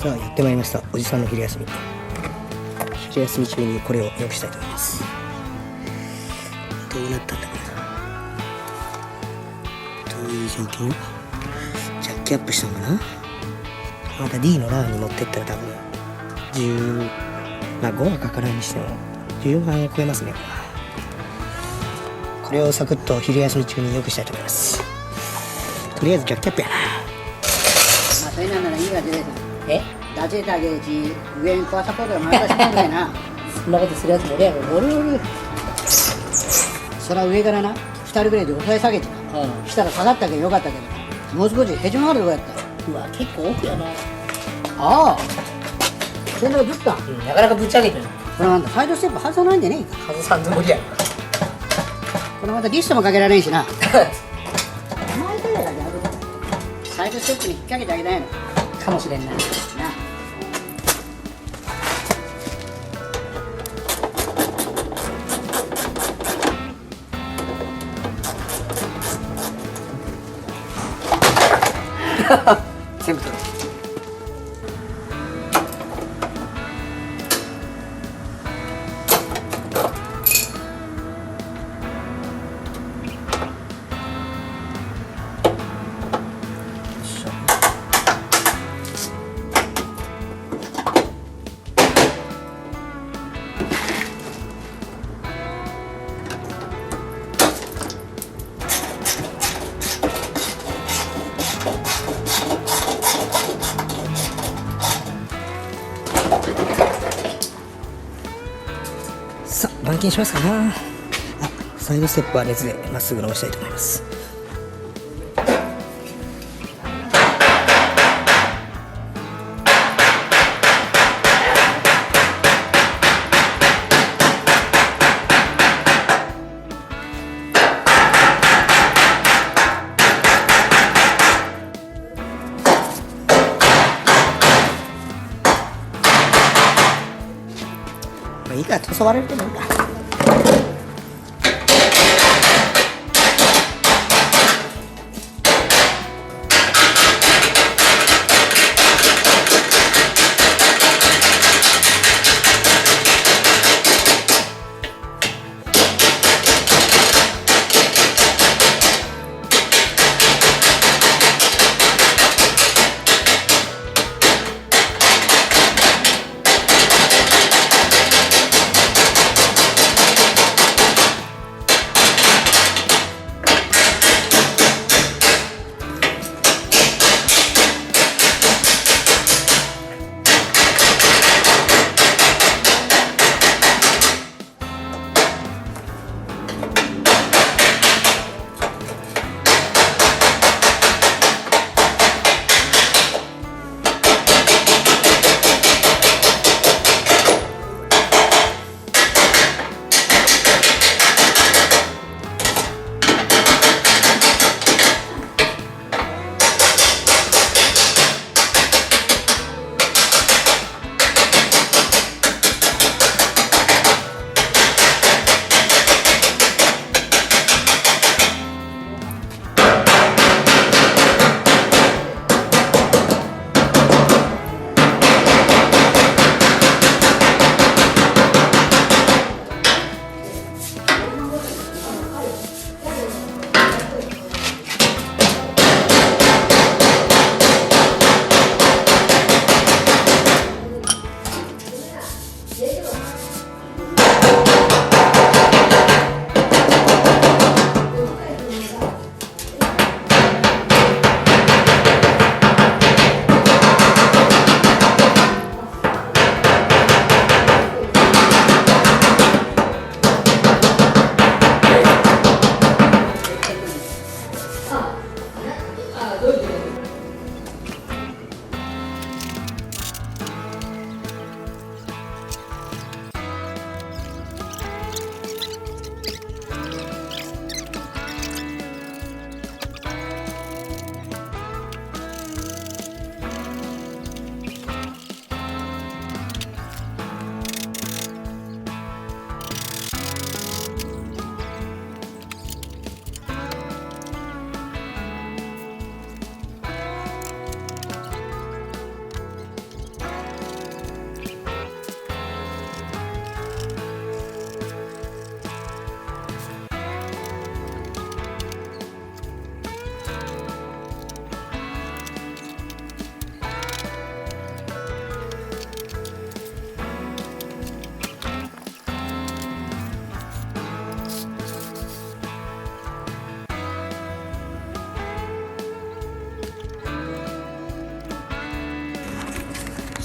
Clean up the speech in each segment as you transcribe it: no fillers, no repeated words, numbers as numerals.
さあやってまいりました。おじさんの昼休み。昼休み中にこれを良くしたいと思います。どうなったんだこれ。どういう状況？ジャッキアップしたのかな。また D のランに持ってったら多分10、5はかからんにしても10万を超えますね。これをサクッと昼休み中に良くしたいと思います。とりあえずジャッキアップやな。Masih nana lagi gak jadi? Daje dage ji, uen kuasa kotor mana sih kan na? そんなことするやつもおるやろ。おるおる。そら上からな、2人ぐらいで押さえ下げてな。したら下がったけどよかったけど、もう少しへじ曲がるとこやった。うわ、結構奥やな。ああ。そんなぶったん。なかなかぶち上げてる。これなんだ、サイドステップ外さないんでねえか。外さんつもりやろ。これまたリストもかけられんしな。前ぐらいだけある。サイドステップに引っ掛けてあげたいの。かもしれんな。な。全部取る。さあ板金しますかな。サイドステップは熱でまっすぐ伸ばしたいと思います。いいから塗装割れると思うんだ。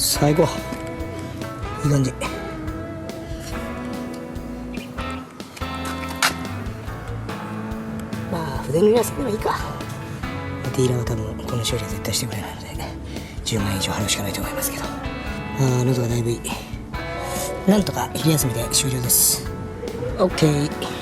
最後いい感じ。まあ筆塗りはそれでもいいか。ディーラーは多分この修理は絶対してくれないので10万円以上払うしかないと思いますけど、喉がだいぶいい。なんとか昼休みで終了です。 OK。